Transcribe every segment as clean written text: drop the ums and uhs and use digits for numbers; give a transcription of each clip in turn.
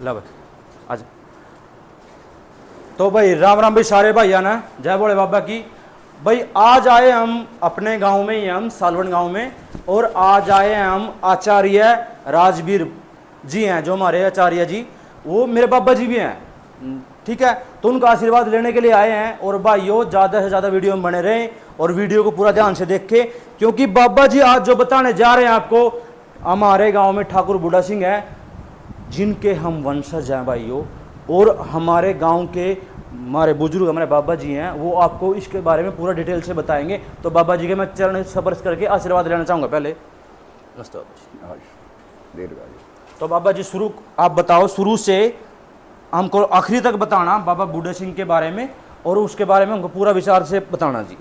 ला भाई आज। तो भाई राम राम भाई सारे भाई ना, जय बोले बाबा की। भाई आज आए हम अपने गांव में ही, हम सालवन गांव में, और आज आए हैं हम आचार्य राजवीर जी हैं जो हमारे आचार्य जी, वो मेरे बाबा जी भी हैं, ठीक है। तो उनका आशीर्वाद लेने के लिए आए हैं। और भाइयों ज़्यादा से ज़्यादा वीडियो में बने रहें और वीडियो को पूरा ध्यान से देखें, क्योंकि बाबा जी आज जो बताने जा रहे हैं आपको, हमारे गांव में ठाकुर बूढ़ा सिंह है जिनके हम वंशज हैं भाइयों, और हमारे गांव के हमारे बुजुर्ग हमारे बाबा जी हैं, वो आपको इसके बारे में पूरा डिटेल से बताएंगे। तो बाबा जी के मैं चरण स्पर्श करके आशीर्वाद लेना चाहूँगा पहले। नमस्ते बाबा जी। तो बाबा जी शुरू आप बताओ, शुरू से हमको आखिरी तक बताना बाबा बूढ़े सिंह के बारे में, और उसके बारे में हमको पूरा विचार से बताना जी।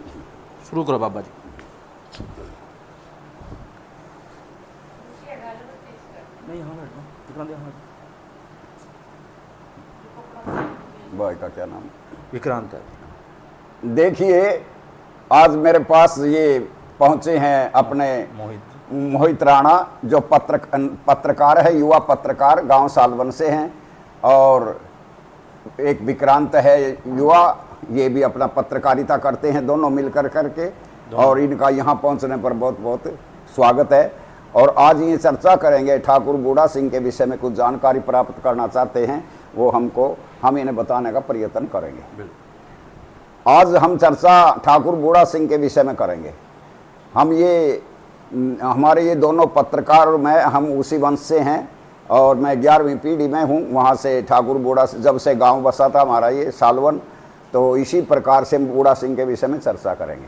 शुरू करो बाबा जी। नहीं हाँ भाई का क्या नाम? विक्रांत है। देखिए आज मेरे पास ये पहुंचे हैं अपने मोहित राणा, जो पत्रकार है, युवा पत्रकार, गांव सालवन से हैं। और एक विक्रांत है युवा, ये भी अपना पत्रकारिता करते हैं, दोनों मिलकर करके। और इनका यहाँ पहुँचने पर बहुत बहुत स्वागत है। और आज ये चर्चा करेंगे ठाकुर बूढ़ा सिंह के विषय में, कुछ जानकारी प्राप्त करना चाहते हैं, वो हम इन्हें बताने का प्रयत्न करेंगे। आज हम चर्चा ठाकुर बूढ़ा सिंह के विषय में करेंगे। हमारे ये दोनों पत्रकार और मैं, हम उसी वंश से हैं, और मैं 11वीं पीढ़ी में हूँ। वहाँ से ठाकुर बूढ़ा, जब से गांव बसा था हमारा ये सालवन, तो इसी प्रकार से बूढ़ा सिंह के विषय में चर्चा करेंगे।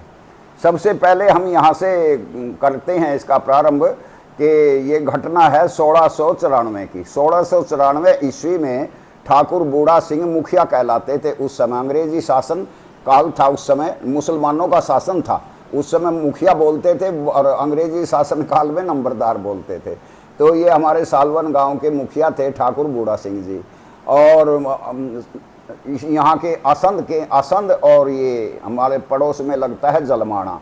सबसे पहले हम यहाँ से करते हैं इसका प्रारंभ कि ये घटना है 1694 की। 1694 ईस्वी में ठाकुर बूढ़ा सिंह मुखिया कहलाते थे। उस समय अंग्रेजी शासन काल था, उस समय मुसलमानों का शासन था, उस समय मुखिया बोलते थे, और अंग्रेजी शासन काल में नंबरदार बोलते थे। तो ये हमारे सालवन गांव के मुखिया थे ठाकुर बूढ़ा सिंह जी। और यहाँ के असंध और ये हमारे पड़ोस में लगता है जलमाना,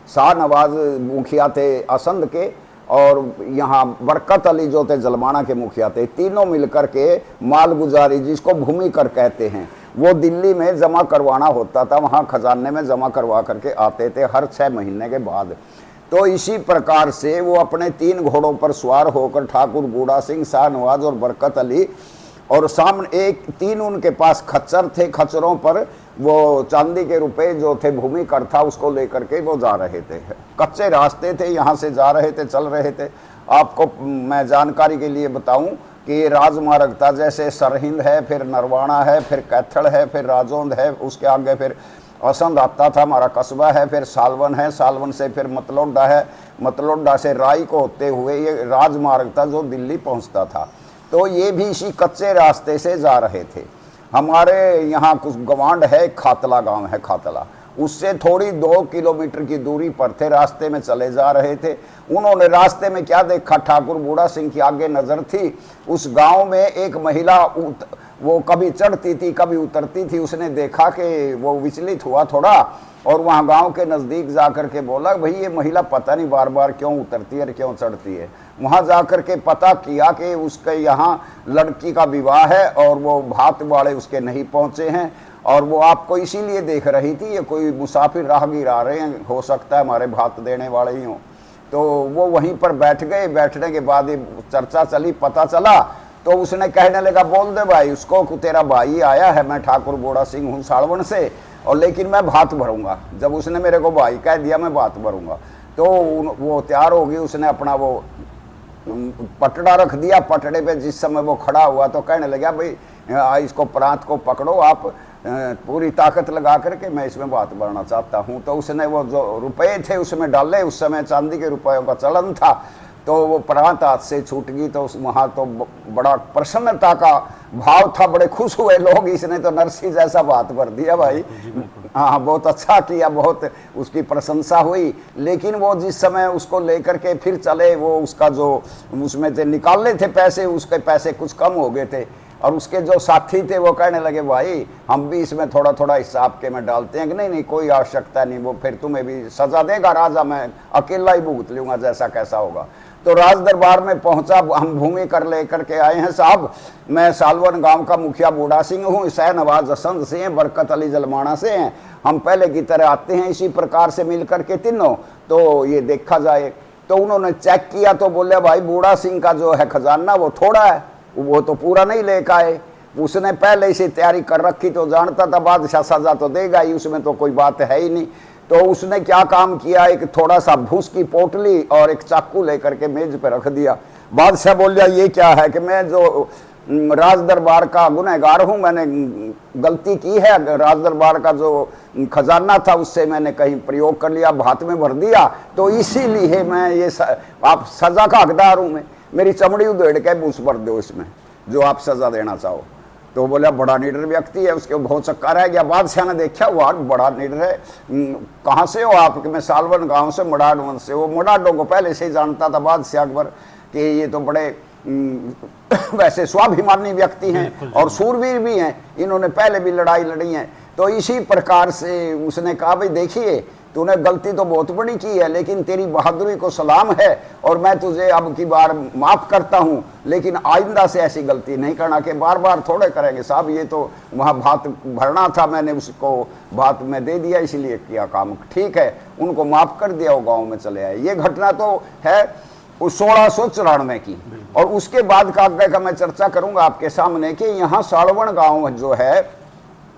शाह नवाज मुखिया थे असंध के, और यहाँ बरकत अली जो थे जलमाना के मुखिया थे। तीनों मिलकर के मालगुजारी, जिसको भूमि कर कहते हैं, वो दिल्ली में जमा करवाना होता था, वहाँ खजाने में जमा करवा करके आते थे हर 6 महीने के बाद। तो इसी प्रकार से वो अपने 3 घोड़ों पर सवार होकर ठाकुर बूढ़ा सिंह, शाहनवाज और बरकत अली, और सामने 3 उनके पास खच्चर थे, खच्चरों पर वो चांदी के रुपए जो थे भूमि कर था, उसको लेकर के वो जा रहे थे। कच्चे रास्ते थे, यहाँ से जा रहे थे, चल रहे थे। आपको मैं जानकारी के लिए बताऊं कि राजमार्ग था, जैसे सरहिंद है, फिर नरवाना है, फिर कैथल है, फिर राजौंद है, उसके आगे फिर असंध आता था, हमारा कस्बा है, फिर सालवन है, सालवन से फिर मतलोडा है, मतलोडा से राई को होते हुए ये राजमार्ग था जो दिल्ली पहुंचता था। तो ये भी इसी कच्चे रास्ते से जा रहे थे। हमारे यहाँ कुछ गवांड है, खातला गांव है, खातला, उससे थोड़ी 2 किलोमीटर की दूरी पर थे, रास्ते में चले जा रहे थे। उन्होंने रास्ते में क्या देखा, ठाकुर बूढ़ा सिंह की आगे नज़र थी, उस गांव में एक महिला वो कभी चढ़ती थी कभी उतरती थी। उसने देखा कि वो विचलित हुआ थोड़ा, और वहाँ गांव के नज़दीक जाकर के बोला, भाई ये महिला पता नहीं बार बार क्यों उतरती है और क्यों चढ़ती है। वहाँ जाकर के पता किया कि उसके यहाँ लड़की का विवाह है, और वो भात वाले उसके नहीं पहुँचे हैं, और वो आपको इसीलिए देख रही थी, ये कोई मुसाफिर राहगीर आ रहे हैं, हो सकता है हमारे भात देने वाले ही हों। तो वो वहीं पर बैठ गए। बैठने के बाद ये चर्चा चली, पता चला, तो उसने कहने लगा, बोल दे भाई उसको, तेरा भाई आया है, मैं ठाकुर बूढ़ा सिंह हूँ सालवन से, और लेकिन मैं भात भरूंगा। जब उसने मेरे को भाई कह दिया, मैं भात भरूंगा, तो वो तैयार होगी। उसने अपना वो पटड़ा रख दिया, पटड़े पे जिस समय वो खड़ा हुआ तो कहने लगा, भाई इसको प्रांत को पकड़ो आप, पूरी ताकत लगा करके मैं इसमें बात बढ़ना चाहता हूँ। तो उसने वो जो रुपए थे उसमें डाले, उस समय चांदी के रुपयों का चलन था, तो वो प्रांत हाथ से छूट गई। तो वहाँ तो बड़ा प्रसन्नता का भाव था, बड़े खुश हुए लोग, इसने तो नरसी जैसा बात भर दिया भाई, हाँ बहुत अच्छा किया, बहुत उसकी प्रशंसा हुई। लेकिन वो जिस समय उसको लेकर के फिर चले, वो उसका जो उसमें थे निकालने थे पैसे, उसके पैसे कुछ कम हो गए थे। और उसके जो साथी थे वो कहने लगे भाई हम भी इसमें थोड़ा थोड़ा हिस्सा आपके में डालते हैं कि नहीं नहीं कोई आवश्यकता नहीं, वो फिर तुम्हें भी सजा देगा राजा, मैं अकेला ही भुगत लूँगा जैसा कैसा होगा। तो राज दरबार में पहुंचा, हम भूमि कर लेकर के आए हैं साहब, मैं सालवन गांव का मुखिया बूढ़ा सिंह हूँ, सह नवाज असंद से हैं, बरकत अली जलमाना से हैं, हम पहले की तरह आते हैं इसी प्रकार से मिल करके तीनों, तो ये देखा जाए। तो उन्होंने चेक किया तो बोले भाई बूढ़ा सिंह का जो है खजाना वो थोड़ा है, वो तो पूरा नहीं लेकर आए, उसने पहले से तैयारी कर रखी, तो जानता था बादशाह सजा तो देगा ही, उसमें तो कोई बात है ही नहीं। तो उसने क्या काम किया, एक थोड़ा सा भूस की पोटली और एक चाकू लेकर के मेज पे रख दिया। बादशाह बोल दिया ये क्या है, कि मैं जो राज दरबार का गुनहगार हूँ, मैंने गलती की है, राज दरबार का जो खजाना था उससे मैंने कहीं प्रयोग कर लिया, हाथ में भर दिया, तो इसीलिए मैं ये आप सजा का हकदार हूँ, मैं मेरी चमड़ी उधेड़ के भूस भर दो इसमें जो आप सजा देना चाहो। तो बोला बड़ा निडर व्यक्ति है, उसके बहुत चक्का रह गया। बादशाह ने देखा वाह बड़ा निडर है, कहाँ से हो आप, कि मैं सालवन गांव से मडाड वंश से। वो मडाडों को पहले से ही जानता था बादशाह अकबर कि ये तो बड़े वैसे स्वाभिमानी व्यक्ति हैं और सूरवीर भी हैं, इन्होंने पहले भी लड़ाई लड़ी है। तो इसी प्रकार से उसने कहा भाई देखिए तूने गलती तो बहुत बड़ी की है, लेकिन तेरी बहादुरी को सलाम है और मैं तुझे अब की बार माफ़ करता हूँ, लेकिन आइंदा से ऐसी गलती नहीं करना, कि बार बार थोड़े करेंगे साहब, ये तो वहाँ भात भरना था, मैंने उसको भात में दे दिया इसलिए किया काम, ठीक है, उनको माफ़ कर दिया, वो गाँव में चले आए। ये घटना तो है 1694 की। और उसके बाद का आगे का मैं चर्चा करूँगा आपके सामने कि यहाँ सालवन गाँव जो है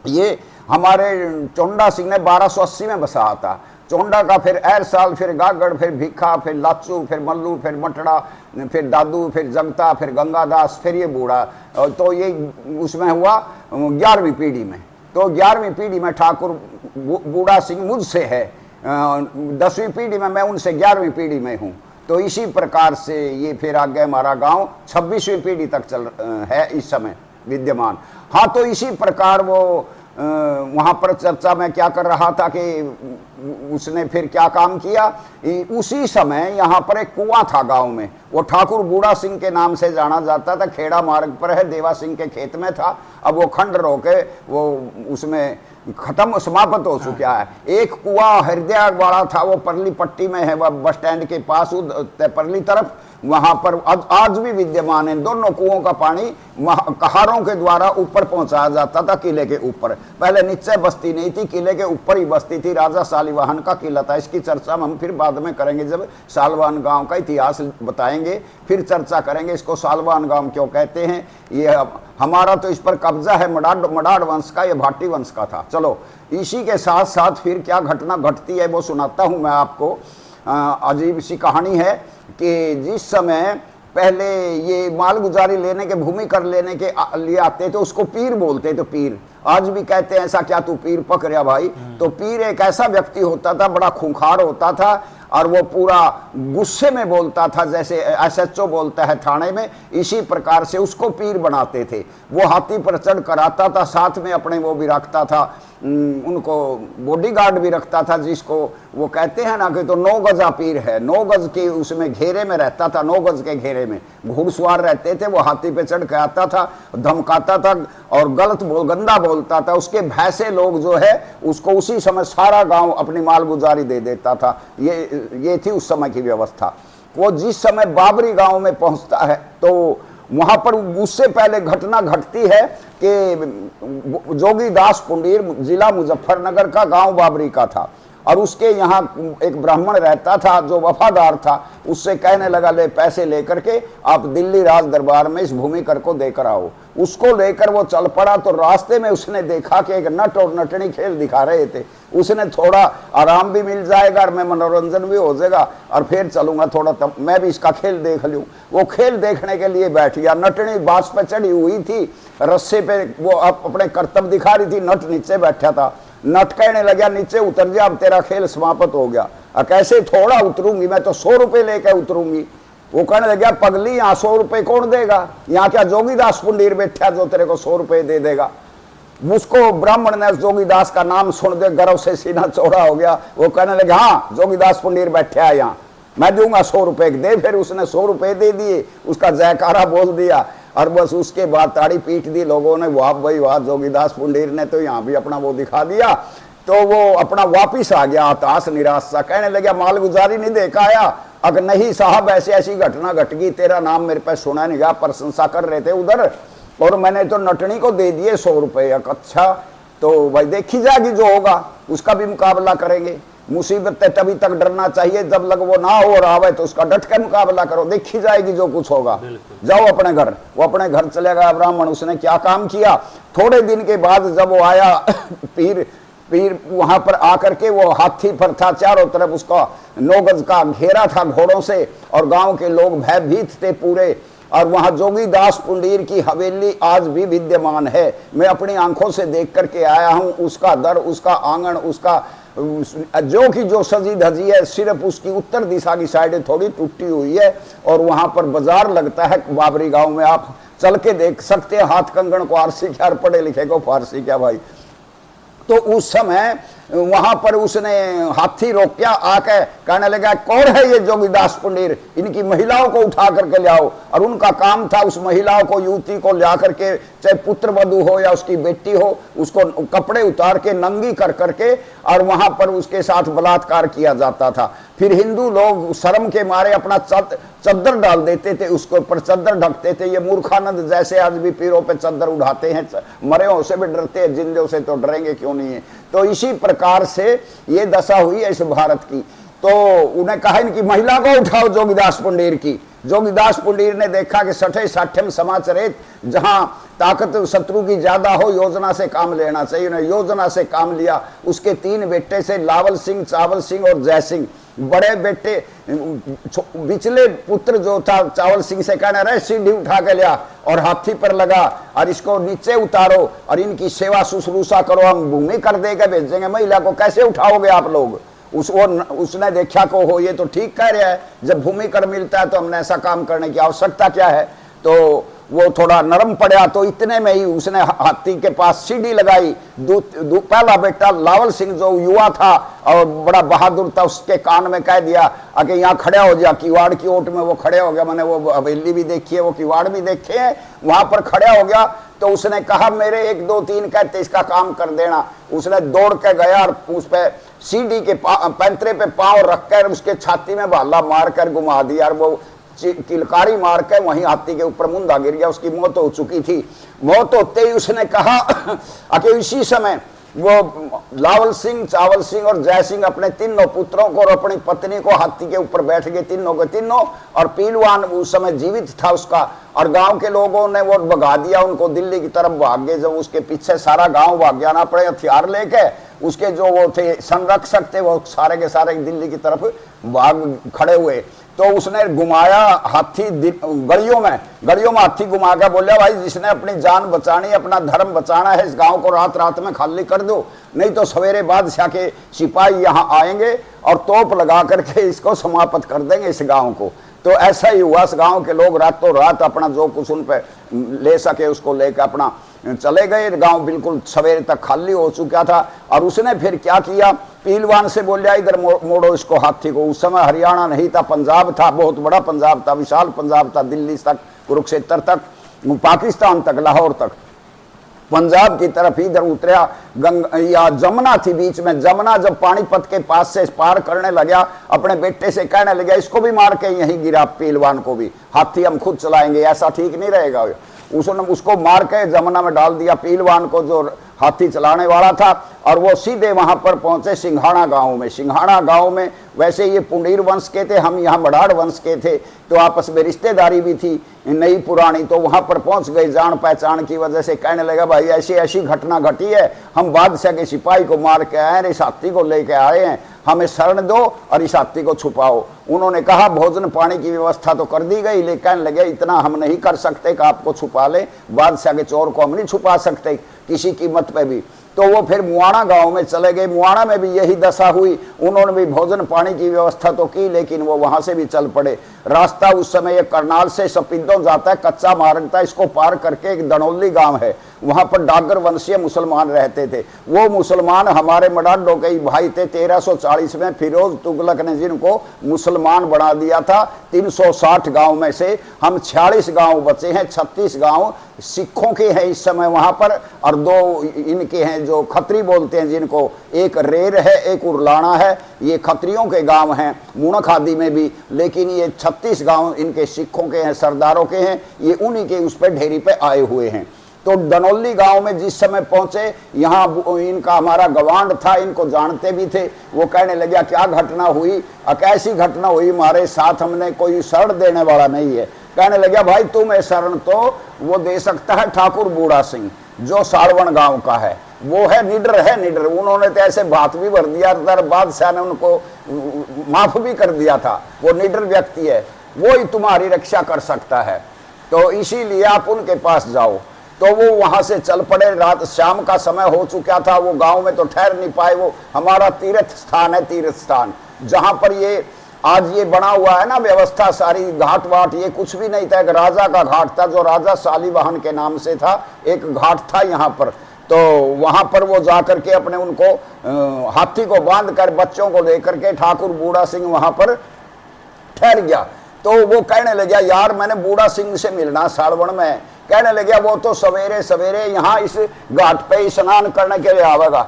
ये हमारे चोंडा सिंह ने 1280 में बसाया था। चोंडा का फिर एर साल, फिर गागड़, फिर भिखा, फिर लाचू, फिर मल्लू, फिर मटड़ा, फिर दादू, फिर जगता, फिर गंगादास, फिर ये बूढ़ा। तो ये उसमें हुआ 11वीं पीढ़ी में। तो 11वीं पीढ़ी में ठाकुर बूढ़ा सिंह मुझसे है, 10वीं पीढ़ी में मैं उनसे 11वीं पीढ़ी में हूँ। तो इसी प्रकार से ये फिर आगे हमारा गांव 26वीं पीढ़ी तक चल है इस समय विद्यमान। हाँ, तो इसी प्रकार वो वहाँ पर चर्चा में क्या कर रहा था कि उसने फिर क्या काम किया। उसी समय यहाँ पर एक कुआं था गांव में, वो ठाकुर बूढ़ा सिंह के नाम से जाना जाता था, खेड़ा मार्ग पर है, देवा सिंह के खेत में था। अब वो खंडर होके वो उसमें खत्म समाप्त हो चुका है। एक कुआं हृदय वाला था, वो परली पट्टी में है, वह बस स्टैंड के पास परली तरफ, वहां पर आज भी विद्यमान है। दोनों कुओं का पानी वहां कहारों के द्वारा ऊपर पहुंचाया जाता था, किले के ऊपर। पहले नीचे बस्ती नहीं थी, किले के ऊपर ही बस्ती थी, राजा सालिवाहन का किला था। इसकी चर्चा हम फिर बाद में करेंगे, जब सालवान गांव का इतिहास बताएंगे फिर चर्चा करेंगे इसको सालवान गांव क्यों कहते हैं। ये हमारा तो इस पर कब्जा है मडाड वंश का, ये भाटी वंश का था। चलो इसी के साथ साथ फिर क्या घटना घटती है वो सुनाता हूँ मैं आपको। अजीब सी कहानी है कि जिस समय पहले ये माल गुजारी लेने के, भूमि कर लेने के लिए आते थे, उसको पीर बोलते थे। पीर आज भी कहते हैं, ऐसा क्या तू पीर पक रहा भाई। तो पीर एक ऐसा व्यक्ति होता था, बड़ा खूंखार होता था, और वो पूरा गुस्से में बोलता था, जैसे एसएचओ बोलता है थाने में, इसी प्रकार से उसको पीर बनाते थे। वो हाथी पर चढ़ कर आता था, साथ में अपने वो भी रखता था, उनको बॉडीगार्ड भी रखता था, जिसको वो कहते हैं ना कि तो 9 गजा पीर है। 9 गज के उसमें घेरे में रहता था, 9 गज के घेरे में घुड़सवार रहते थे। वो हाथी पे चढ़ के आता था, धमकाता था और गंदा बोलता था। उसके भैंसे लोग जो है उसको उसी समय सारा गांव अपनी माल गुजारी दे देता था। ये थी उस समय की व्यवस्था। वो जिस समय बाबरी गांव में पहुंचता है तो वहां पर उससे पहले घटना घटती है कि जोगीदास पुंडीर जिला मुजफ्फरनगर का गांव बाबरी का था, और उसके यहाँ एक ब्राह्मण रहता था जो वफादार था। उससे कहने लगा ले पैसे लेकर के आप दिल्ली राज दरबार में इस भूमि कर को देकर आओ। उसको लेकर वो चल पड़ा, तो रास्ते में उसने देखा कि एक नट और नटनी खेल दिखा रहे थे। उसने थोड़ा आराम भी मिल जाएगा और मैं मनोरंजन भी हो जाएगा, और फिर चलूंगा थोड़ा, तब मैं भी इसका खेल देख लूँ। वो खेल देखने के लिए बैठ गया। नटनी बांस पे चढ़ी हुई थी, रस्से पे वो अपने कर्तव्य दिखा रही थी, नट नीचे बैठा था। नट कहने लगा नीचे उतर जा, अब तेरा खेल समाप्त हो गया। कैसे थोड़ा उतरूंगी, मैं तो 100 रुपये लेकर उतरूंगी। वो कहने लगा पगली, यहाँ 100 रुपये कौन देगा, यहाँ क्या जोगीदास पुंडीर बैठा जो तेरे को 100 रुपये दे देगा। उसको ब्राह्मण ने जोगीदास का नाम सुन दे गर्व से सीना चौड़ा हो गया। वो कहने लगे हाँ जोगीदास पुंडीर बैठा है यहाँ, मैं दूंगा 100 रुपये दे। फिर उसने 100 रुपये दे दिए, उसका जयकारा बोल दिया। और बस उसके बाद ताड़ी पीट दी लोगों ने, वाह भाई वाह, जोगीदास पुंडीर ने तो यहाँ भी अपना वो दिखा दिया। तो वो अपना वापिस आ गया हताश निराश सा, कहने लगा मालगुजारी नहीं देखा आया, अगर नहीं साहब ऐसी ऐसी घटना घट गई, तेरा नाम मेरे पे सुना नहीं गया, प्रशंसा कर रहे थे उधर और मैंने तो नटनी को दे दिए 100 रुपये। अच्छा तो भाई देखी जाएगी, जो होगा उसका भी मुकाबला करेंगे। मुसीबत तभी तक डरना चाहिए जब लग वो ना हो और आवे तो उसका डट के मुकाबला करो, देखी जाएगी जो कुछ होगा। जाओ अपने घर। वो अपने घर चले गया ब्राह्मण। उसने क्या काम किया, थोड़े दिन के बाद जब वो आया पीर वहां पर आकर के वो हाथी पर था, चारों तरफ उसका 9 गज का घेरा था घोड़ों से और गांव के लोग भयभीत थे पूरे। और वहां जोगीदास पुंडीर की हवेली आज भी विद्यमान है, मैं अपनी आंखों से देख करके आया हूं। उसका दर, उसका आंगन, उसका जो सजी धजी है, सिर्फ उसकी उत्तर दिशा की साइड थोड़ी टूटी हुई है और वहां पर बाजार लगता है बाबरी गांव में, आप चल के देख सकते हैं। हाथ कंगन को आरसी क्या और पढ़े लिखे को फारसी क्या भाई। तो उस समय वहां पर उसने हाथी रोक आके कहने लगा कौन है ये जोगीदास पुंडीर, इनकी महिलाओं को उठा करके ले आओ। और उनका काम था उस महिलाओं को, युवती को ला करके, चाहे पुत्र वधू हो या उसकी बेटी हो, उसको कपड़े उतार के नंगी कर करके और वहां पर उसके साथ बलात्कार किया जाता था। फिर हिंदू लोग शर्म के मारे अपना चद्दर डाल देते थे, उसके ऊपर चद्दर ढकते थे। ये मूर्खानंद जैसे आज भी पीरों पे चद्दर उठाते हैं, मरे हो से भी डरते हैं, जिंदों से तो डरेंगे क्यों नहीं है। तो इसी प्रकार से ये दशा हुई है इस भारत की। तो उन्हें कहा इनकी महिला को उठाओ जोगीदास पुंडीर की। जोगीदास पुंडीर ने देखा कि 60-60 समाचरित, जहां ताकत शत्रु की ज्यादा हो योजना से काम लेना चाहिए, उन्हें योजना से काम लिया। उसके 3 बेटे से लावल सिंह, चावल सिंह और जय सिंह। बड़े बेटे बिचले पुत्र जो था चावल सिंह से कहना रहे सीढ़ी उठा के लिया और हाथी पर लगा और इसको नीचे उतारो और इनकी सेवा शुश्रूषा करो, हम भूमि कर देकर भेजेंगे। महिला को कैसे उठाओगे आप लोग। उसने देखा को हो ये तो ठीक कह रहा है, जब भूमि कर मिलता है तो हमने ऐसा काम करने की आवश्यकता क्या है। तो वो थोड़ा नरम पड़ा। तो इतने में ही उसने हाथी के पास सीढ़ी लगाई। पहला बेटा लावल सिंह जो युवा था और बड़ा बहादुर था, उसके कान में कह दिया कि यहाँ खड़े हो जा। किवाड़ की ओट में वो खड़े हो गया, मैंने वो हवेली भी देखी है, वो किवाड़ भी देखे हैं, वहां पर खड़े हो गया। तो उसने कहा मेरे 1 2 3 कहते इसका काम कर देना। उसने दौड़ के गया और उस पे सीढ़ी के पैंतरे पे पांव रखकर उसके छाती में भाला मारकर घुमा दिया और वो किलकारी मार के वहीं हाथी के ऊपर मुंडा गिर गया। उसकी मौत हो चुकी थी। मौत होते ही उसने कहा कि इसी समय वो लावल सिंह, चावल सिंह और जय सिंह अपने 3 पुत्रों को और अपनी पत्नी को हाथी के ऊपर बैठ गए, तीनों के तीनों। और पीलवान उस समय जीवित था उसका, और गांव के लोगों ने वो भगा दिया उनको, दिल्ली की तरफ भाग गए। जब उसके पीछे सारा गांव भाग गया ना, अपने हथियार लेके, उसके जो वो थे संरक्षक थे वो सारे के सारे दिल्ली की तरफ भाग खड़े हुए। तो उसने घुमाया हाथी गलियों में हाथी घुमा के बोला भाई जिसने अपनी जान बचानी, अपना धर्म बचाना है, इस गांव को रात रात में खाली कर दो, नहीं तो सवेरे बादशाह के सिपाही यहाँ आएंगे और तोप लगा करके इसको समाप्त कर देंगे इस गांव को। तो ऐसा ही हुआ। इस गांव के लोग रातों रात अपना जो कुछ उन पे ले सके उसको लेकर अपना चले गए। गांव बिल्कुल सवेरे तक खाली हो चुका था। और उसने फिर क्या किया, पीलवान से बोलिया इधर मोड़ो इसको हाथी को। उस समय हरियाणा नहीं था, पंजाब था, बहुत बड़ा पंजाब था, विशाल पंजाब था, दिल्ली तक, कुरुक्षेत्र तक, पाकिस्तान तक, लाहौर तक। पंजाब की तरफ इधर उतरा। या जमुना थी बीच में, जमुना जब पानीपत के पास से पार करने लगा, अपने बेटे से कहने लगा इसको भी मार के यहीं गिरा, पीलवान को भी, हाथी हम खुद चलाएंगे, ऐसा ठीक नहीं रहेगा। उसने उसको मार के जमुना में डाल दिया, पीलवान को जो हाथी चलाने वाला था। और वो सीधे वहां पर पहुंचे सिंघाड़ा गांव में। सिंघाड़ा गांव में वैसे ये पुंडीर वंश के थे, हम यहाँ बड़ाड़ वंश के थे, तो आपस में रिश्तेदारी भी थी नई पुरानी। तो वहां पर पहुंच गए, जान पहचान की वजह से कहने लगा भाई ऐसी ऐसी घटना घटी है, हम बादशाह के सिपाही को मार के आए हैं, इस हाथी को लेके आए हैं, हमें शरण दो और इस हाथी को छुपाओ। उन्होंने कहा भोजन पानी की व्यवस्था तो कर दी गई, लेकिन कहने लगे इतना हम नहीं कर सकते कि आपको छुपा ले, बादशाह के चोर को हम नहीं छुपा सकते किसी कीमत पे भी। तो वो फिर मुआना गांव में चले गए। मुआना में भी यही दशा हुई, उन्होंने भी भोजन पानी की व्यवस्था तो की, लेकिन वो वहां से भी चल पड़े। रास्ता उस समय एक करनाल से सपिंदों जाता है, कच्चा मार्ग था, इसको पार करके एक दनौली गांव है, वहां पर डागर वंशीय मुसलमान रहते थे। वो मुसलमान हमारे मडाडो के भाई थे। 1340 में फिरोज तुगलक ने जिनको मुसलमान बना दिया था। 360 गांव में से हम 46 गांव बचे हैं, 36 गांव सिखों के हैं इस समय वहां पर, और 2 इनके हैं जो खत्री बोलते हैं जिनको, एक रेर है एक उरलाना है, ये खत्रियों के गांव हैं मुणक आदि में भी, लेकिन ये 36 गांव इनके सिखों के हैं, सरदारों के हैं, ये उन्हीं के उस पर ढेरी पे आए हुए हैं। तो दनौली गांव में जिस समय पहुंचे, यहाँ इनका हमारा गवांड था, इनको जानते भी थे। वो कहने लगे क्या घटना हुई, कैसी घटना हुई, हमारे साथ हमने कोई शरण देने वाला नहीं है। कहने लगे भाई तुम्हें शरण तो वो दे सकता है ठाकुर बूढ़ा सिंह जो सालवन गांव का है, वो है निडर। उन्होंने तो ऐसे बात भी भर दिया, बादशाह ने उनको माफ भी कर दिया था, वो निडर व्यक्ति है, वो ही तुम्हारी रक्षा कर सकता है, तो इसीलिए आप उनके पास जाओ। तो वो वहां से चल पड़े। रात शाम का समय हो चुका था, वो गांव में तो ठहर नहीं पाए। वो हमारा तीर्थ स्थान है, तीर्थ स्थान जहां पर ये आज ये बना हुआ है ना व्यवस्था सारी, घाट वाट ये कुछ भी नहीं था, एक राजा का घाट था जो राजा शालिवाहन के नाम से था, एक घाट था यहाँ पर। तो वहां पर वो जाकर के अपने उनको हाथी को बांध कर बच्चों को लेकर के ठाकुर बूढ़ा सिंह वहां पर ठहर गया। तो वो कहने लगा यार मैंने बूढ़ा सिंह से मिलना सालवन में। कहने लगे वो तो सवेरे सवेरे यहाँ इस घाट पे स्नान करने के लिए आवेगा,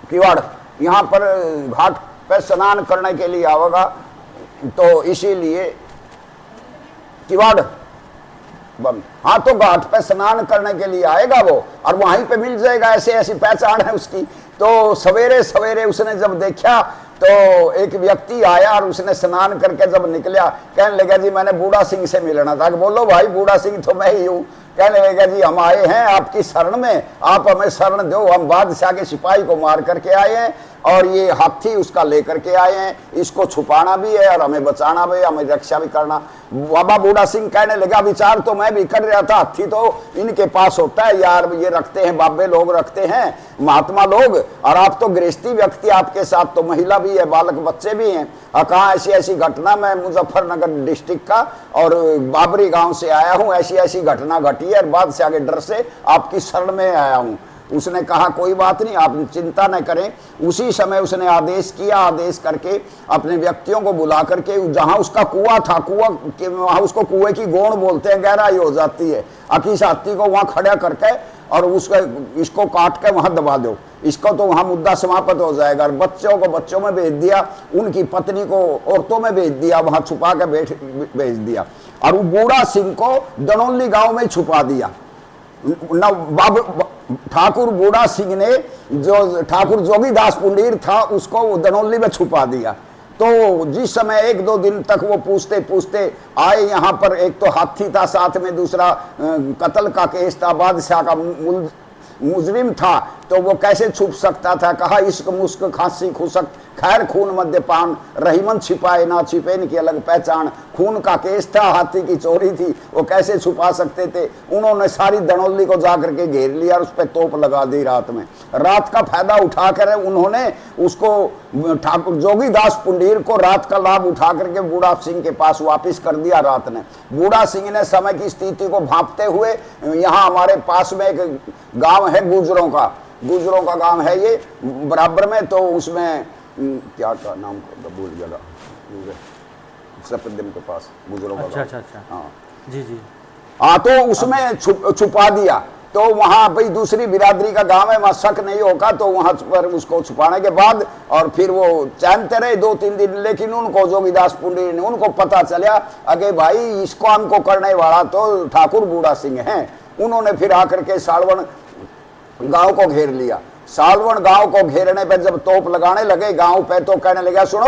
किवाड़ यहाँ पर घाट पे स्नान करने के लिए आवेगा, तो इसीलिए किवाड़ बंद, हाँ तो घाट पे स्नान करने के लिए आएगा वो, और वहीं पे मिल जाएगा, ऐसी ऐसी पहचान है उसकी। तो सवेरे सवेरे उसने जब देखा तो एक व्यक्ति आया और उसने स्नान करके जब निकला, कहने लगा जी मैंने बूढ़ा सिंह से मिलना था। बोलो भाई बूढ़ा सिंह तो मैं ही हूँ। कहने लगा जी हम आए हैं आपकी शरण में, आप हमें शरण दो, हम बादशाह के सिपाही को मार करके आए हैं और ये हाथी उसका लेकर के आए हैं, इसको छुपाना भी है और हमें बचाना भी है, हमें रक्षा भी करना। बाबा बूढ़ा सिंह कहने लगा विचार तो मैं भी कर रहा था, हाथी तो इनके पास होता है यार, ये रखते हैं बाबे लोग रखते हैं, महात्मा लोग, और आप तो गृहस्थी व्यक्ति, आपके साथ तो महिला भी है, बालक बच्चे भी हैं। कहाँ ऐसी ऐसी घटना, मैं मुजफ्फरनगर डिस्ट्रिक्ट का और बाबरी गांव से आया हूँ, ऐसी ऐसी घटना घटी है और बादशाह के डर से आपकी शरण में आया हूँ। उसने कहा कोई बात नहीं, आप चिंता न करें। उसी समय उसने आदेश किया, आदेश करके अपने व्यक्तियों को बुला करके जहां उसका कुआं था, कुआं के वहां उसको कुएं की गोंड बोलते हैं, गहराई हो जाती है, अकीस हाथी को वहां खड़ा करके और उसका इसको काट के वहां दबा दो, इसको तो वहां मुद्दा समाप्त हो जाएगा। और बच्चों को बच्चों में भेज दिया, उनकी पत्नी को औरतों में भेज दिया, वहां छुपा के भेज दिया, और वो बूढ़ा सिंह को दनौली गांव में छुपा दिया। ठाकुर बूढ़ा सिंह ने जो ठाकुर जोगीदास पुंडीर था उसको दनौली में छुपा दिया। तो जिस समय 1-2 दिन तक वो पूछते पूछते आए यहाँ पर, एक तो हाथी था साथ में, दूसरा कत्ल का केस था, बादशाह का मुजरिम था, तो वो कैसे छुप सकता था। कहा इश्क मुस्क खांसी खुशक खैर खून मद्यपान, रहीमन छिपाए ना छिपे इनकी अलग पहचान। खून का केस था, हाथी की चोरी थी, वो कैसे छुपा सकते थे। उन्होंने सारी दनौली को जाकर के घेर लिया और उस पर तोप लगा दी रात में। रात का फायदा उठाकर उन्होंने उसको ठाकुर जोगीदास पुंडीर को रात का लाभ उठा करके बूढ़ा सिंह के पास वापिस कर दिया रात ने। बूढ़ा सिंह ने समय की स्थिति को भांपते हुए, यहाँ हमारे पास में एक गांव है गुजरों का गांव है ये बराबर में, तो उसमें क्या का नाम को भूल गया, सफेदन के पास गुजरों का। अच्छा हाँ जी हाँ, तो उसमें छुपा दिया। तो वहां भाई दूसरी बिरादरी का गांव है, वहां शक नहीं होगा, तो वहां पर उसको छुपाने के बाद और फिर वो चैनते रहे 2-3 दिन। लेकिन उनको जोगीदास पुंडीर ने उनको पता चला अगे भाई इसको हमको करने वाला तो ठाकुर बूढ़ा सिंह है। उन्होंने फिर आकर के सालवन गांव को घेर लिया। सालवन गांव को घेरने पे जब तोप लगाने लगे गांव पे, तो कहने लगा सुनो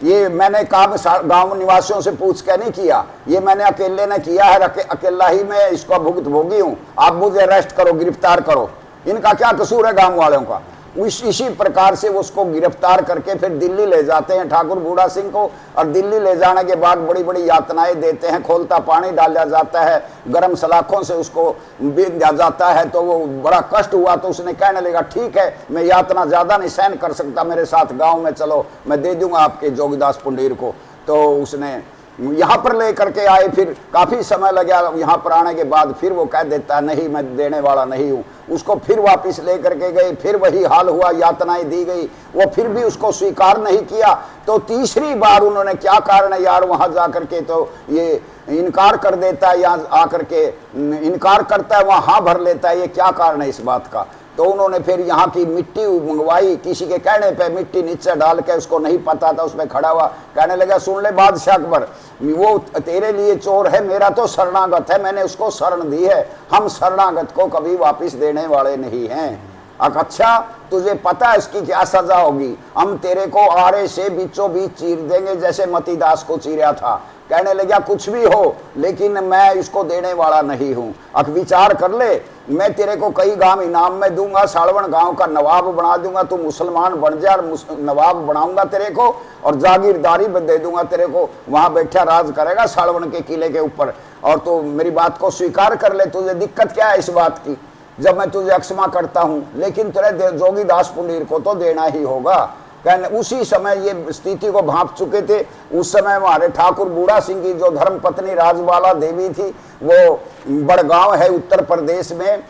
ये मैंने काम गांव निवासियों से पूछ के नहीं किया, ये मैंने अकेले ने किया है, अकेला ही मैं इसको भुगत भोगी हूँ, आप मुझे अरेस्ट करो, गिरफ्तार करो, इनका क्या कसूर है गांव वालों का। इसी प्रकार से उसको गिरफ्तार करके फिर दिल्ली ले जाते हैं ठाकुर बूढ़ा सिंह को, और दिल्ली ले जाने के बाद बड़ी बड़ी यातनाएं देते हैं, खोलता पानी डाला जाता है, गर्म सलाखों से उसको बीत दिया जाता है। तो वो बड़ा कष्ट हुआ, तो उसने कहने लगा ठीक है, मैं यातना ज़्यादा नहीं सहन कर सकता, मेरे साथ गाँव में चलो, मैं दे दूंगा आपके जोगीदास पुंडीर को। तो उसने यहाँ पर ले करके आए, फिर काफ़ी समय लगा, यहाँ पर आने के बाद फिर वो कह देता नहीं मैं देने वाला नहीं हूँ। उसको फिर वापस ले करके गए, फिर वही हाल हुआ, यातनाएं दी गई, वो फिर भी उसको स्वीकार नहीं किया। तो तीसरी बार उन्होंने क्या कारण है यार, वहाँ जा करके तो ये इनकार कर देता है, यहाँ आकर के इनकार करता है, वहाँ हाँ भर लेता है, ये क्या कारण है इस बात का। तो उन्होंने फिर यहाँ की मिट्टी मंगवाई, किसी के कहने पे मिट्टी नीचे डाल के, उसको नहीं पता था, उसमें खड़ा हुआ, कहने लगा सुन ले बादशाह अकबर, वो तेरे लिए चोर है, मेरा तो शरणागत है, मैंने उसको शरण दी है, हम शरणागत को कभी वापस देने वाले नहीं हैं। अच्छा तुझे पता है इसकी क्या सजा होगी, हम तेरे को आरे से बीचों बीच चीर देंगे जैसे मतीदास को चीरा था। कहने लगा कुछ भी हो, लेकिन मैं इसको देने वाला नहीं हूँ, अब विचार कर ले, मैं तेरे को कई गांव इनाम में दूंगा, सालवन गांव का नवाब बना दूंगा, तू मुसलमान बन जा, नवाब बनाऊंगा तेरे को, और जागीरदारी में दे दूंगा तेरे को, वहां बैठा राज करेगा सालवन के किले के ऊपर, और तो मेरी बात को स्वीकार कर ले, तुझे दिक्कत क्या है इस बात की, जब मैं तुझे अक्षमा करता हूं, लेकिन तेरे जोगीदास पुंडीर को तो देना ही होगा। कहने उसी समय ये स्थिति को भांप चुके थे। उस समय हमारे ठाकुर बूढ़ा सिंह की जो धर्म पत्नी राजबाला देवी थी, वो बड़गांव है उत्तर प्रदेश में,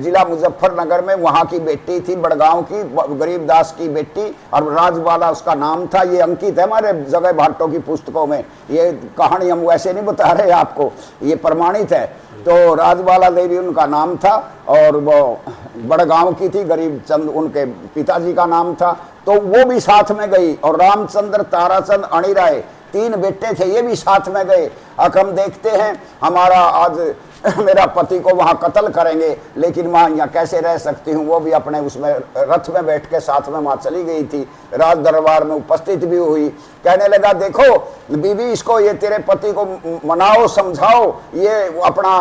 जिला मुजफ्फरनगर में, वहाँ की बेटी थी, बड़गांव की, गरीबदास की बेटी, और राजबाला उसका नाम था। ये अंकित है हमारे जगह भाटों की पुस्तकों में, ये कहानी हम वैसे नहीं बता रहे आपको, ये प्रमाणित है। तो राजबाला देवी उनका नाम था, और वो बड़गांव की थी, गरीब चंद उनके पिताजी का नाम था। तो वो भी साथ में गई, और रामचंद्र, ताराचंद, अणिराय, तीन बेटे थे, ये भी साथ में गए। अब हम देखते हैं हमारा आज मेरा पति को वहाँ कत्ल करेंगे, लेकिन माँ यहाँ कैसे रह सकती हूँ, वो भी अपने उसमें रथ में बैठ के साथ में वहाँ चली गई थी, राज दरबार में उपस्थित भी हुई। कहने लगा देखो बीवी, इसको ये तेरे पति को मनाओ, समझाओ, ये अपना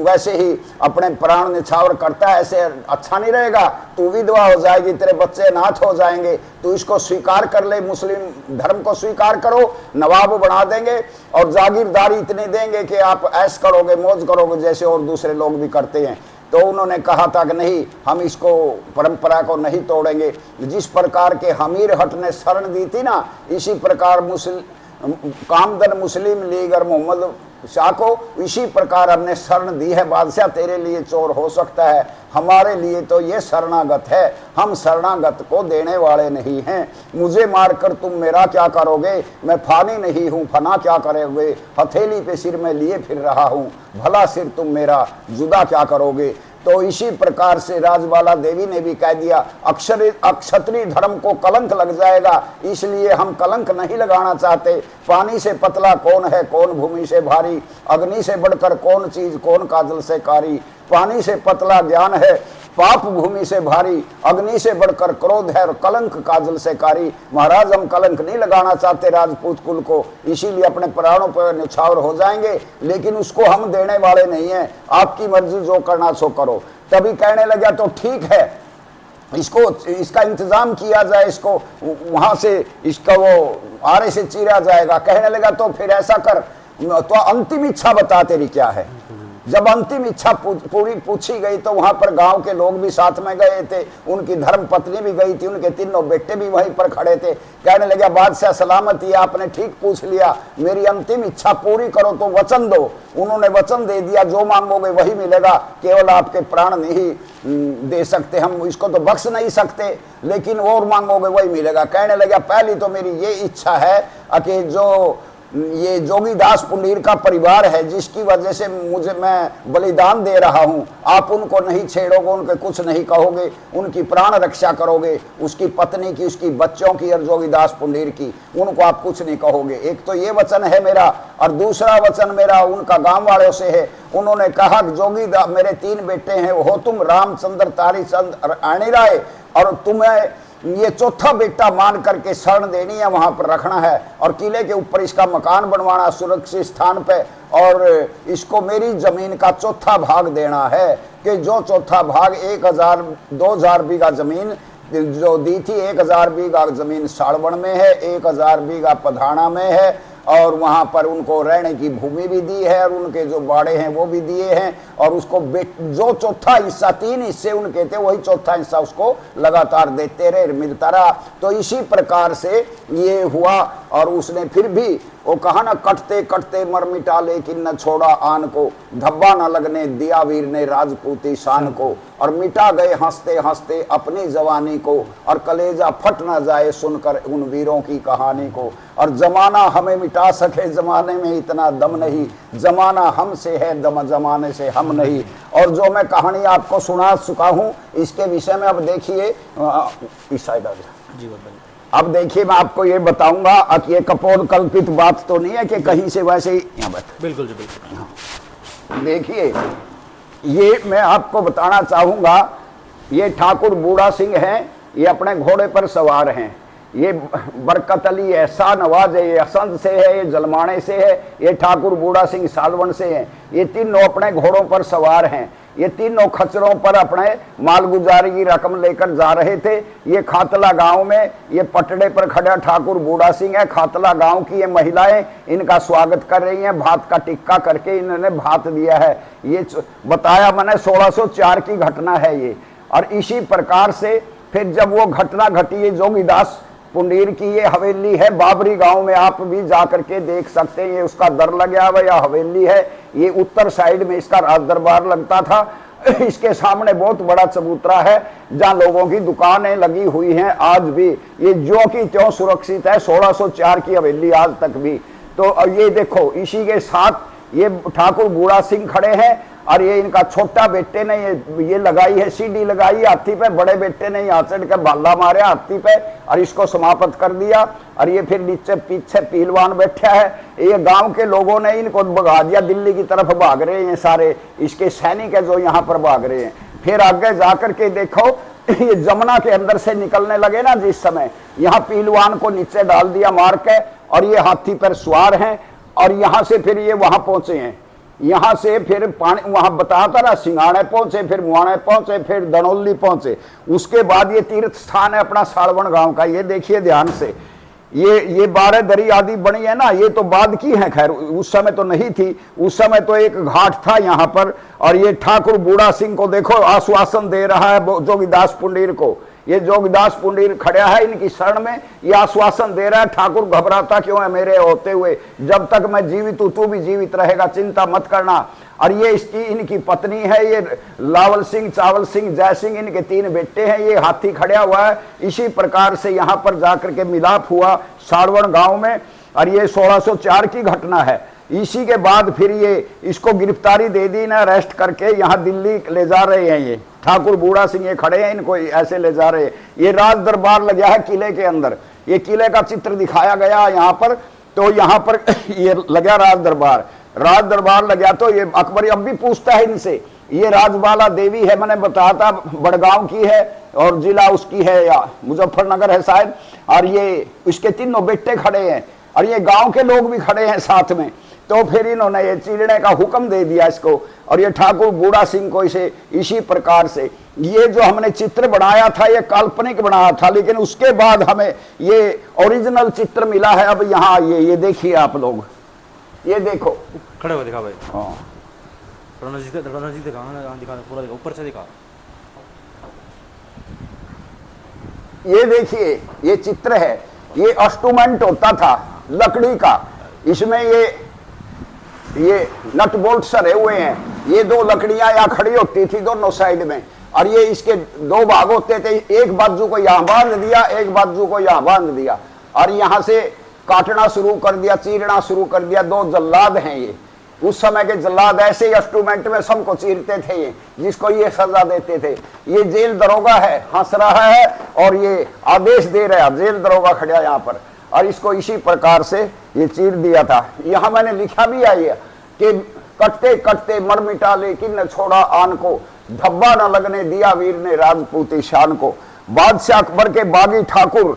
वैसे ही अपने प्राण निछावर करता है, ऐसे अच्छा नहीं रहेगा, तू विधवा हो जाएगी, तेरे बच्चे अनाथ हो जाएंगे, तू इसको स्वीकार कर ले, मुस्लिम धर्म को स्वीकार करो, नवाब बना देंगे और जागीरदारी इतनी देंगे कि आप ऐश करोगे, मौज करोगे जैसे और दूसरे लोग भी करते हैं। तो उन्होंने कहा था कि नहीं, हम इसको परंपरा को नहीं तोड़ेंगे। जिस प्रकार के हमीर हट ने शरण दी थी ना, इसी प्रकार कामदन मुस्लिम लीग और मोहम्मद शाह को इसी प्रकार हमने शरण दी है। बादशाह तेरे लिए चोर हो सकता है, हमारे लिए तो ये शरणागत है, हम शरणागत को देने वाले नहीं हैं। मुझे मारकर तुम मेरा क्या करोगे, मैं फानी नहीं हूँ, फना क्या करोगे, हथेली पे सिर में लिए फिर रहा हूँ, भला सिर तुम मेरा जुदा क्या करोगे। तो इसी प्रकार से राजबाला देवी ने भी कह दिया, अक्षत्रिय धर्म को कलंक लग जाएगा, इसलिए हम कलंक नहीं लगाना चाहते। पानी से पतला कौन है, कौन भूमि से भारी, अग्नि से बढ़कर कौन चीज, कौन काजल से कारी। पानी से पतला ज्ञान है, पाप भूमि से भारी, अग्नि से बढ़कर क्रोध है, और कलंक काजल से कारी। महाराज हम कलंक नहीं लगाना चाहते राजपूत कुल को, इसीलिए अपने प्राणों पर न्यौछावर हो जाएंगे, लेकिन उसको हम देने वाले नहीं हैं, आपकी मर्जी जो करना सो करो। तभी कहने लगा तो ठीक है, इसको इसका इंतजाम किया जाए, इसको वहां से इसका वो आरे से चीरा जाएगा। कहने लगा तो फिर ऐसा कर, तो अंतिम इच्छा बता तेरी क्या है। जब अंतिम इच्छा पूरी पूछी गई तो वहां पर गांव के लोग भी साथ में गए थे, उनकी धर्म पत्नी भी गई थी, उनके तीनों बेटे भी वहीं पर खड़े थे। कहने लगे बादशाह सलामती, आपने ठीक पूछ लिया, मेरी अंतिम इच्छा पूरी करो तो वचन दो। उन्होंने वचन दे दिया, जो मांगोगे वही मिलेगा, केवल आपके प्राण नहीं दे सकते, हम इसको तो बख्श नहीं सकते, लेकिन और मांगोगे वही मिलेगा। कहने लगा पहली तो मेरी ये इच्छा है कि जो ये जोगीदास पुंडीर का परिवार है, जिसकी वजह से मैं बलिदान दे रहा हूँ, आप उनको नहीं छेड़ोगे, उनके कुछ नहीं कहोगे, उनकी प्राण रक्षा करोगे, उसकी पत्नी की, उसकी बच्चों की और जोगीदास पुंडीर की, उनको आप कुछ नहीं कहोगे। एक तो ये वचन है मेरा, और दूसरा वचन मेरा उनका गांव वालों से है। उन्होंने कहा जोगीदास, मेरे तीन बेटे हैं, हो तुम रामचंद्र, तारीचंद और अणिराय, और तुम्हें ये चौथा बेटा मान करके शरण देनी है, वहां पर रखना है, और किले के ऊपर इसका मकान बनवाना सुरक्षित स्थान पे, और इसको मेरी जमीन का चौथा भाग देना है, कि जो चौथा भाग 1000-2000 बीघा जमीन जो दी थी 1000 बीघा जमीन साड़वण में है, 1000 बीघा पधाना में है, और वहाँ पर उनको रहने की भूमि भी दी है, और उनके जो बाड़े हैं वो भी दिए हैं, और उसको जो चौथा हिस्सा, 3 हिस्से उनके थे, वही चौथा हिस्सा उसको लगातार देते रहे, मिलता रहा। तो इसी प्रकार से ये हुआ। और उसने फिर भी वो कहा ना, कटते कटते मर मिटा लेकिन न छोड़ा आन को, धब्बा न लगने दिया वीर ने राजपूती शान को, और मिटा गए हंसते हंसते अपनी जवानी को, और कलेजा फट न जाए सुनकर उन वीरों की कहानी को। और जमाना हमें मिटा सके, जमाने में इतना दम नहीं, जमाना हमसे है दम जमाने से हम नहीं। और जो मैं कहानी आपको सुना चुका हूँ इसके विषय में, अब देखिए इस साइड आ गया जी बताइए। अब देखिए मैं आपको ये बताऊंगा कि ये कपोल कल्पित बात तो नहीं है कि कहीं से वैसे ही यहाँ बैठ। बिल्कुल जी बिल्कुल। देखिए ये मैं आपको बताना चाहूंगा, ये ठाकुर बूढ़ा सिंह हैं, ये अपने घोड़े पर सवार हैं। ये बरकत अली है, शाहनवाज है, ये असंध से है, ये जलमाने से है, ये ठाकुर बूढ़ा सिंह सालवन से हैं। ये तीनों अपने घोड़ों पर सवार हैं। ये तीनों खच्चरों पर अपने मालगुजारी की रकम लेकर जा रहे थे। ये खातला गांव में ये पटड़े पर खड़ा ठाकुर बूढ़ा सिंह है। खातला गांव की ये महिलाएं इनका स्वागत कर रही हैं, भात का टिक्का करके इन्होंने भात दिया है। ये बताया मैंने 1604 की घटना है ये। और इसी प्रकार से फिर जब वो घटना घटी, ये जोगीदास पुंडीर की ये हवेली है बाबरी गांव में, आप भी जाकर के देख सकते हैं। ये उसका दर लगा हुआ या हवेली है। ये उत्तर साइड में इसका राज दरबार लगता था। इसके सामने बहुत बड़ा चबूतरा है जहां लोगों की दुकानें लगी हुई हैं आज भी। ये जो की त्यों सुरक्षित है, 1604 की हवेली आज तक भी। तो ये देखो, इसी के साथ ये ठाकुर बूढ़ा सिंह खड़े हैं, और ये इनका छोटा बेटे ने ये लगाई है, सीढ़ी लगाई है हाथी पे। बड़े बेटे ने यहाँ चढ़ के भाला मारे हाथी पे और इसको समाप्त कर दिया। और ये फिर नीचे पीछे पहलवान बैठा है। ये गांव के लोगों ने इनको भगा दिया, दिल्ली की तरफ भाग रहे हैं सारे इसके सैनिक है जो यहाँ पर भाग रहे हैं। फिर आगे जाकर के देखो, ये जमुना के अंदर से निकलने लगे ना जिस समय, यहाँ पहलवान को नीचे डाल दिया मार के, और ये हाथी पर सवार हैं। और यहाँ से फिर ये वहां पहुंचे हैं। यहाँ से फिर पानी वहां बताता रहा, सिंगाड़े पहुंचे, फिर मुआने पहुंचे, फिर दनौली पहुंचे। उसके बाद ये तीर्थ स्थान है अपना साड़वण गांव का। ये देखिए ध्यान से, ये 12 दरी आदि बनी है ना, ये तो बाद की है, खैर उस समय तो नहीं थी। उस समय तो एक घाट था यहाँ पर। और ये ठाकुर बूढ़ा सिंह को देखो आश्वासन दे रहा है जोगीदास पुंडीर को। ये जोगीदास पुंडीर खड़ा है इनकी शरण में, ये आश्वासन दे रहा है, ठाकुर घबराता क्यों है मेरे होते हुए, जब तक मैं जीवित हूं तू भी जीवित रहेगा, चिंता मत करना। और ये इसकी इनकी पत्नी है, ये लावल सिंह, चावल सिंह, जय सिंह, इनके 3 बेटे हैं। ये हाथी खड़ा हुआ है। इसी प्रकार से यहाँ पर जाकर के मिलाप हुआ साड़वण गांव में। और ये 1604 की घटना है। इसी के बाद फिर ये इसको गिरफ्तारी दे दी ना, अरेस्ट करके यहाँ दिल्ली ले जा रहे हैं। ये ठाकुर बूढ़ा सिंह ये खड़े हैं, इनको ऐसे ले जा रहे हैं। ये राज दरबार लगा है किले के अंदर। ये किले का चित्र दिखाया गया यहाँ पर। तो यहाँ पर ये लगा राज दरबार, राज दरबार लगा। तो ये अकबर अब भी पूछता है इनसे, ये राजबाला देवी है, मैंने बताया था बड़गांव की है, और जिला उसकी है या मुजफ्फरनगर है शायद। और ये इसके 3 बेटे खड़े हैं, और ये गांव के लोग भी खड़े हैं साथ में। तो फिर इन्होंने ये चीरने का हुक्म दे दिया इसको, और ये ठाकुर बूढ़ा सिंह को इसे इसी प्रकार से। ये जो हमने चित्र बनाया था ये काल्पनिक बनाया था, लेकिन उसके बाद हमें ये ओरिजिनल चित्र मिला है। अब यहाँ ये देखिए आप लोग, ये देखो खड़े हो दिखा भाई। हाँ नजीक दिखा, पूरा दिखा, ऊपर से दिखा। ये देखिए ये चित्र है, ये इंस्ट्रूमेंट होता था लकड़ी का। इसमें ये नट बोल्ट सरे हुए हैं। ये 2 लकड़ियां यहाँ खड़ी होती थी दोनों साइड में, और ये इसके 2 भाग होते थे। एक बाजू को यहाँ बांध दिया, एक बाजू को यहाँ बांध दिया, और यहाँ से काटना शुरू कर दिया, चीरना शुरू कर दिया। 2 जल्लाद हैं ये। उस समय के जल्लाद ऐसे ही इंस्ट्रूमेंट में सबको चीरते थे ये, जिसको ये सजा देते थे। ये जेल दरोगा है, हंस रहा है, और ये आदेश दे रहा है, जेल दरोगा खड़ा यहाँ पर। और इसको इसी प्रकार से ये चीर दिया था। यहाँ मैंने लिखा भी है कि कटते कटते मर मिटा लेकिन न छोड़ा आन को, धब्बा न लगने दिया वीर ने राजपूती शान को। बादशाह अकबर के बागी ठाकुर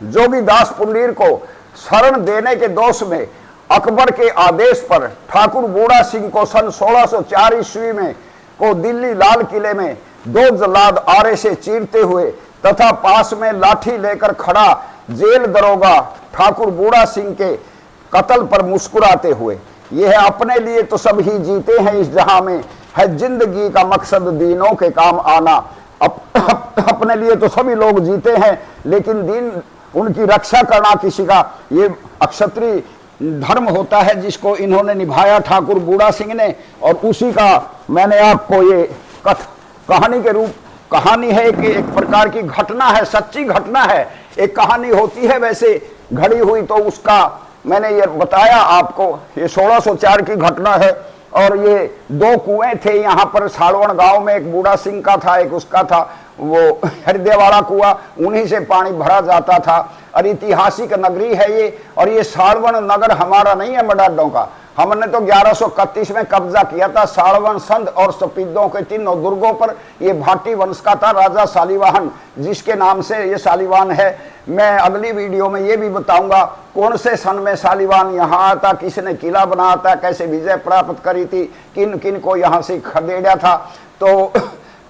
जोगीदास पुंडीर को शरण देने के दोष में अकबर के आदेश पर ठाकुर बूढ़ा सिंह को सन 1604 ईस्वी में को दिल्ली लाल किले में 2 जल्लाद आरे से चीरते हुए तथा पास में लाठी लेकर खड़ा जेल दरोगा ठाकुर बूढ़ा सिंह के कत्ल पर मुस्कुराते हुए, ये है अपने लिए तो सब ही जीते हैं इस जहां में, है जिंदगी का मकसद दीनों के काम आना। अपने लिए तो सभी लोग जीते हैं, लेकिन दीन उनकी रक्षा करना किसी का ये अक्षत्रिय धर्म होता है जिसको इन्होंने निभाया ठाकुर बूढ़ा सिंह ने। और उसी का मैंने आपको ये कहानी के रूप, कहानी है कि एक प्रकार की घटना है, सच्ची घटना है। एक कहानी होती है वैसे घड़ी हुई, तो उसका मैंने ये बताया आपको। ये 1604 की घटना है और ये 2 कुएं थे यहाँ पर सालवन गांव में, एक बूढ़ा सिंह का था, एक उसका था, वो हृदय वाला कुआं, उन्हीं से पानी भरा जाता था। और ऐतिहासिक नगरी है ये। और ये सालवन नगर हमारा नहीं है, मडाडों का। हमने तो 1131 में कब्जा किया था सालवन, संध और सपीदों के 3 दुर्गों पर। ये भाटी वंश का था राजा शालिवाहन, जिसके नाम से ये शालिवान है। मैं अगली वीडियो में ये भी बताऊंगा कौन से सन में शालिवान यहाँ आता, किसने किला बनाया था, कैसे विजय प्राप्त करी थी, किन किन को यहाँ से खदेड़ा था। तो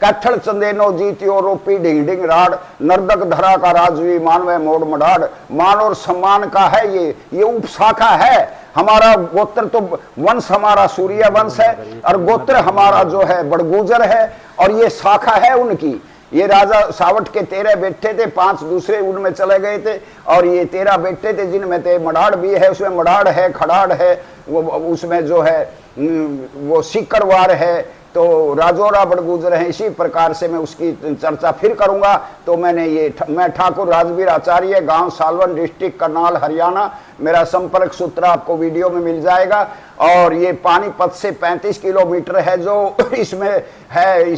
कट्ठड़ चंदेनो जीतियो रोपी ढिंग ढिंग राड, नर्दक धरा का राजवी मानवे मोड़ मडाड। मान और सम्मान का है ये उपशाखा है। हमारा गोत्र तो वंश हमारा सूर्य वंश है और गोत्र हमारा जो है बड़गुजर है, और ये शाखा है उनकी। ये राजा सावट के 13 बेटे थे, 5 दूसरे उनमें चले गए थे, और ये 13 बेटे थे जिनमें थे मडाड़ भी है, उसमें मडाड़ है, खड़ाड़ है, वो उसमें जो है वो सीकरवार है, तो राजौरा बड़गुजर है। इसी प्रकार से मैं उसकी चर्चा फिर करूंगा। तो मैं ठाकुर राजवीर आचार्य, गांव सालवन, डिस्ट्रिक्ट करनाल, हरियाणा। मेरा संपर्क सूत्र आपको वीडियो में मिल जाएगा। और ये पानीपत से 35 किलोमीटर है जो इसमें है,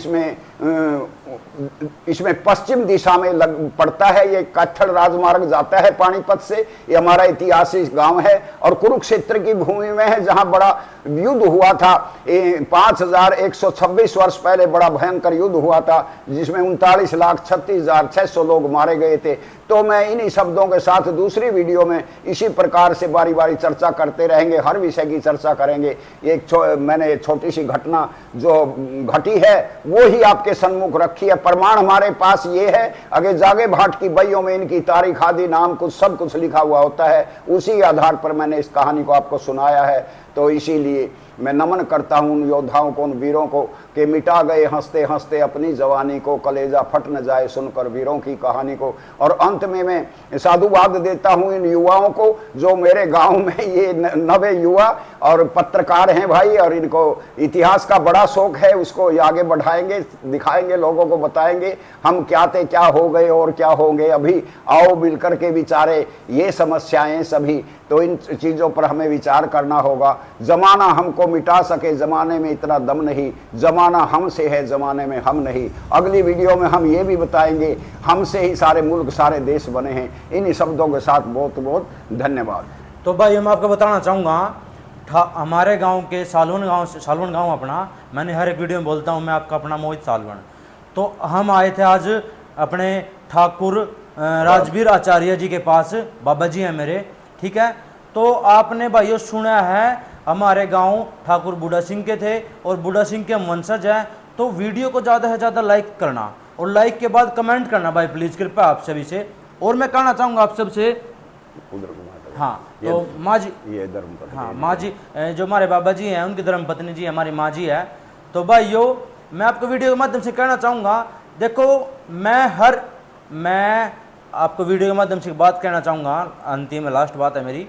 इसमें पश्चिम दिशा में पड़ता है। ये कट्ठड़ राजमार्ग जाता है पानीपत से। ये हमारा ऐतिहासिक गांव है और कुरुक्षेत्र की भूमि में है, जहां बड़ा युद्ध हुआ था। 5126 वर्ष पहले बड़ा भयंकर युद्ध हुआ था, जिसमें 39,36,600 लोग मारे गए थे। तो मैं इन्हीं शब्दों के साथ दूसरी वीडियो में इसी प्रकार से बारी बारी चर्चा करते रहेंगे, हर विषय की चर्चा करेंगे। मैंने छोटी सी घटना जो घटी है वो ही आपके सन्मुख रखी है। प्रमाण हमारे पास ये है, आगे जागे भाट की बइयों में इनकी तारीख आदि नाम कुछ सब कुछ लिखा हुआ होता है। उसी आधार पर मैंने इस कहानी को आपको सुनाया है। तो इसीलिए मैं नमन करता हूं उन योद्धाओं को, उन वीरों को कि मिटा गए हंसते हंसते अपनी जवानी को, कलेजा फट न जाए सुनकर वीरों की कहानी को। और अंत में मैं साधुवाद देता हूं इन युवाओं को जो मेरे गांव में ये नवे युवा और पत्रकार हैं भाई, और इनको इतिहास का बड़ा शौक है, उसको आगे बढ़ाएंगे, दिखाएंगे, लोगों को बताएंगे हम क्या थे, क्या हो गए और क्या होंगे अभी। आओ मिलकर के विचारे ये समस्याएं सभी। तो इन चीज़ों पर हमें विचार करना होगा। जमाना हमको मिटा सके, जमाने में इतना दम नहीं, जमाना हमसे है, जमाने में हम नहीं। अगली वीडियो में हम ये भी बताएंगे हमसे ही सारे मुल्क सारे देश बने हैं। इन शब्दों के साथ बहुत बहुत धन्यवाद। तो भाई मैं आपको बताना चाहूँगा, हमारे गांव के सालवन गांव अपना, मैंने हर एक वीडियो में बोलता हूं मैं आपका अपना मोहित सालवन। तो हम आए थे आज अपने ठाकुर राजवीर आचार्य जी के पास, बाबा जी हैं मेरे, ठीक है। तो आपने भाइयों सुना है हमारे गांव ठाकुर बूढ़ा सिंह के थे और बूढ़ा सिंह के हम वंशज हैं। तो वीडियो को ज़्यादा से ज़्यादा लाइक करना और लाइक के बाद कमेंट करना भाई प्लीज़, कृपया आप सभी से। और मैं कहना चाहूँगा आप सबसे, हाँ तो माँ जी, ये धर्म, हाँ माँ जी जो हमारे बाबा जी हैं उनकी धर्म पत्नी जी हमारी माँ जी है। तो भाइयों मैं आपको वीडियो के माध्यम से कहना चाहूँगा, देखो मैं आपको वीडियो के माध्यम से बात कहना चाहूँगा, अंतिम लास्ट बात है मेरी।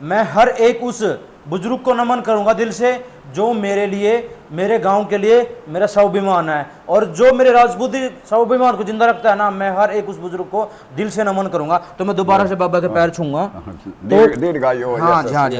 मैं हर एक उस बुजुर्ग को नमन करूँगा दिल से जो मेरे लिए, मेरे गांव के लिए मेरा स्वाभिमान है, और जो मेरे राजपूती स्वाभिमान को जिंदा रखता है ना, मैं हर एक उस बुजुर्ग को दिल से नमन करूँगा। तो मैं दोबारा से बाबा के पैर छूँगा। तो दीर्घायु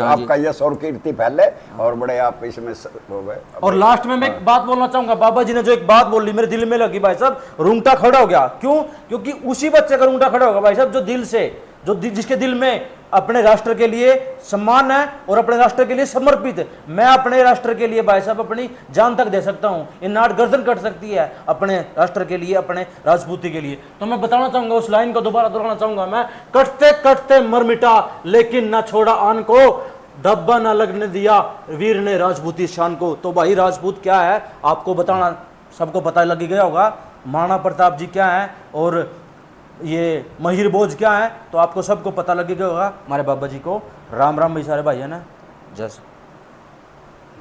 आपका यश और कीर्ति फैले और बड़े आप इसमें हो गए। और लास्ट में मैं एक बात बोलना चाहूंगा, बाबा जी ने जो एक बात बोली मेरे दिल में लगी भाई साहब, रूंगटा खड़ा हो गया। क्यों? क्योंकि उसी बच्चे का रूंगटा खड़ा होगा भाई साहब जो दिल से, जिसके दिल में अपने राष्ट्र के लिए सम्मान है और अपने राष्ट्र के लिए समर्पित है। मैं अपने राष्ट्र के लिए भाई साहब अपनी जान तक दे सकता हूं, ये नाट गर्दन कट सकती है अपने राष्ट्र के लिए, अपने राजपूती के लिए। तो मैं बताना चाहूंगा, उस लाइन को दोबारा दोहराना चाहूंगा मैं, कटते कटते मर मिटा लेकिन न छोड़ा आन को, धब्बा न लगने दिया वीर ने राजपूती शान को। तो भाई राजपूत क्या है आपको बताना, सबको पता लग गया होगा। महाराणा प्रताप जी क्या है और ये महिर भोज क्या है, तो आपको सबको पता लगेगा होगा। हमारे बाबा जी को राम राम भाई सारे भाई है ना, जैसे